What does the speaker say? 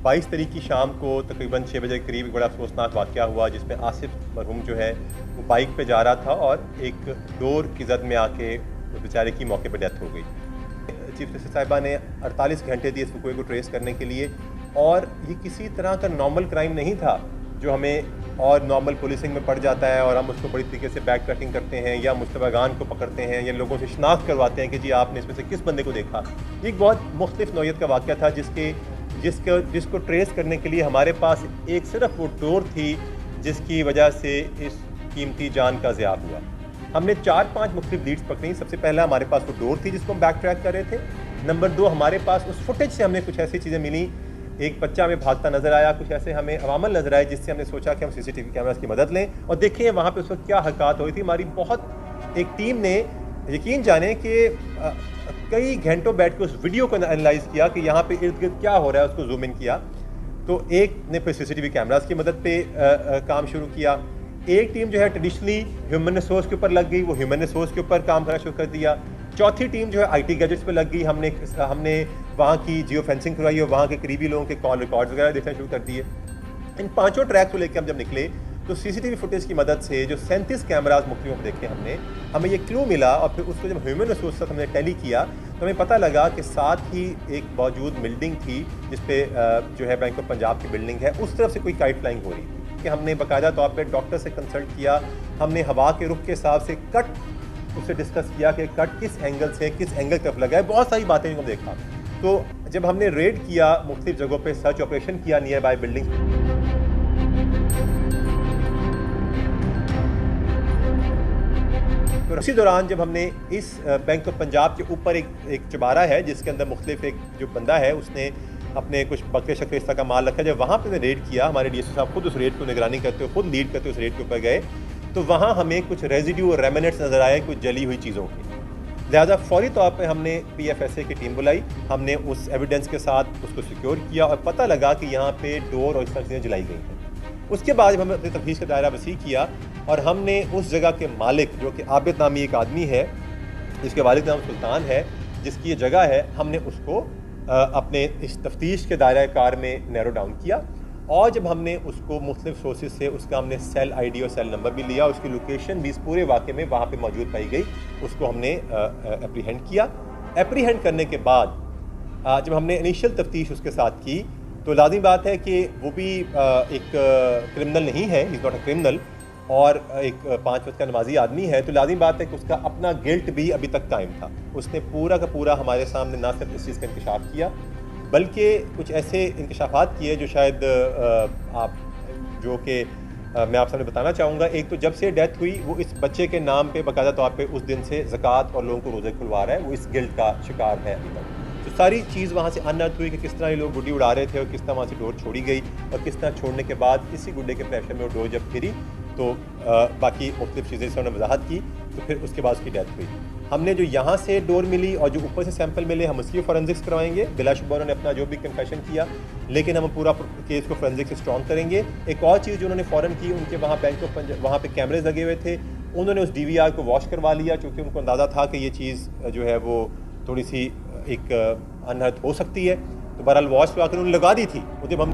22 तारीख की शाम को तकरीबन 6 बजे के करीब एक बड़ा अफसोसनाक वाक़या हुआ जिसमें आसिफ मरहूम जो है वो बाइक पे जा रहा था और एक डोर की जद में आके उस बेचारे की मौके पर डेथ हो गई। चीफ जस्टिस साहिबा ने 48 घंटे दिए इस फुकवे को ट्रेस करने के लिए, और ये किसी तरह का नॉर्मल क्राइम नहीं था जो हमें और नॉर्मल पुलिसिंग में पड़ जाता है और हम उसको बड़ी तरीके से बैक ट्रैकिंग करते हैं या मुश्तबागान को पकड़ते हैं या लोगों से शनाख्त करवाते हैं कि जी आपने इसमें से किस बंदे को देखा। ये एक बहुत मुख्तलिफ नौइयत का वाक़या था जिसको ट्रेस करने के लिए हमारे पास एक सिर्फ वो डोर थी जिसकी वजह से इस कीमती जान का ज़िया हुआ। हमने 4-5 मुख्तलिफ लीड्स पकड़ी। सबसे पहला हमारे पास वो डोर थी जिसको हम बैक ट्रैक कर रहे थे। नंबर 2, हमारे पास उस फुटेज से हमने कुछ ऐसी चीज़ें मिली, एक बच्चा हमें भागता नजर आया, कुछ ऐसे हमें अवामल नजर आए जिससे हमने सोचा कि हम सीसीटीवी कैमरास की मदद लें और देखें वहाँ पे उस वक्त क्या हरकत हुई थी। हमारी बहुत एक टीम ने यकीन जाने कि कई घंटों बैठ के उस वीडियो को एनालाइज किया कि यहाँ पे इर्द गिर्द क्या हो रहा है, उसको जूम इन किया। तो एक ने फिर सीसीटीवी कैमरास की मदद पे काम शुरू किया। एक टीम जो है ट्रेडिशनली ह्यूमन रिसोर्स के ऊपर लग गई, वो ह्यूमन रिसोर्स के ऊपर काम करना शुरू कर दिया। चौथी टीम जो है आईटी गैजेट्स पे लग गई। हमने वहाँ की जियो फेंसिंग करवाई और वहाँ के करीबी लोगों के कॉल रिकॉर्ड्स वगैरह देखना शुरू कर दिए। इन 5 ट्रैक को लेकर हम जब निकले तो सीसीटीवी फुटेज की मदद से जो 37 कैमराज मुख्तलिफ देखे हमें ये क्लू मिला, और फिर उसको जब ह्यूमन रिसोर्स से हमने टैली किया तो हमें पता लगा कि साथ ही एक मौजूद बिल्डिंग थी जिसपे जो है बैंक ऑफ पंजाब की बिल्डिंग है, उस तरफ से कोई काइट फ्लाइंग हो रही थी कि हमने बाकायदा तौर पर डॉक्टर से कंसल्ट किया। हमने हवा के रुख के हिसाब से कट उससे डिस्कस किया कि कट किस एंगल से किस एंगल तरफ लगा है, बहुत सारी बातें इनको देखा। तो जब हमने रेड किया मुख्तलिफ जगहों पे सर्च ऑपरेशन किया नियर बाय बिल्डिंग, तो इसी दौरान जब हमने इस बैंक ऑफ पंजाब के ऊपर एक चबारा है जिसके अंदर मुख्तलिफ एक जो बंदा है उसने अपने कुछ बकरे शकरे इस तरह का माल रखा, जब वहाँ पे रेड किया हमारे डीएसपी साहब खुद उस रेड को निगरानी करते हुए खुद लीड करते हुए उस रेड के ऊपर गए, तो वहाँ हमें कुछ रेजिड्यू और रेमिनेट्स नज़र आए कुछ जली हुई चीज़ों के। लिहाजा फौरी तौर पे हमने पीएफएसए की टीम बुलाई, हमने उस एविडेंस के साथ उसको सिक्योर किया और पता लगा कि यहाँ पे डोर और इस तरह चीज़ें जलाई गई हैं। उसके बाद जब हमने अपनी तफ्तीश का दायरा वसी किया और हमने उस जगह के मालिक जो कि आबिद नामी एक आदमी है जिसके वालिद नाम सुल्तान है, जिसकी ये जगह है, हमने उसको अपने इस तफ्तीश के दायरा कार में नैरो डाउन किया। और जब हमने उसको मुख्तलिफ सोर्सेज से उसका हमने सेल आईडी और सेल नंबर भी लिया, उसकी लोकेशन भी इस पूरे वाक़े में वहाँ पे मौजूद पाई गई, उसको हमने एप्रीहेंड किया। एप्रीहेंड करने के बाद जब हमने इनिशियल तफ्तीश उसके साथ की तो लाज़मी बात है कि वो भी एक क्रिमिनल नहीं है, इज़ नॉट अ क्रिमिनल, और एक 5 वक्त का नमाजी आदमी है, तो लाज़मी बात है कि उसका अपना गिल्ट भी अभी तक कायम था। उसने पूरा का पूरा हमारे सामने ना सिर्फ इस चीज़ का इंकशाफ किया बल्कि कुछ ऐसे इंकशाफात किए जो शायद आप जो कि मैं आप सामने बताना चाहूँगा। एक तो जब से डेथ हुई वो इस बच्चे के नाम पे बाकायदा तौर पे उस दिन से ज़कात और लोगों को रोज़े खुलवा रहा है, वो इस गिल्ट का शिकार है अभी तक। तो सारी चीज़ वहाँ से अनअर्थ हुई कि किस तरह ये लोग गुड्डी उड़ा रहे थे और किस तरह वहाँ से डोर छोड़ी गई और किस तरह छोड़ने के बाद इसी गुड्डे के प्रेशर में वो डोर जब फिरी तो बाकी मुख्तलिफ चीज़ें से उन्होंने वजाहत की, तो फिर उसके बाद उसकी डेथ हुई। हमने जो यहाँ से डोर मिली और जो ऊपर से सैंपल मिले हम उसकी फॉरेंसिक्स करवाएंगे। बिलाशुबा उन्होंने अपना जो भी कन्फेशन किया, लेकिन हम पूरा केस को फॉरेंसिक्स से स्ट्रॉन्ग करेंगे। एक और चीज़ जो उन्होंने फ़ौरन की, उनके वहाँ बैंक ऑफ वहाँ पे कैमरेज लगे हुए थे, उन्होंने उस DVR को वॉश करवा लिया क्योंकि उनको अंदाज़ा था कि ये चीज़ जो है वो थोड़ी सी एक अनहद हो सकती है। तो बहरहाल वॉश करवा कर उन्होंने लगा दी थी। जब हम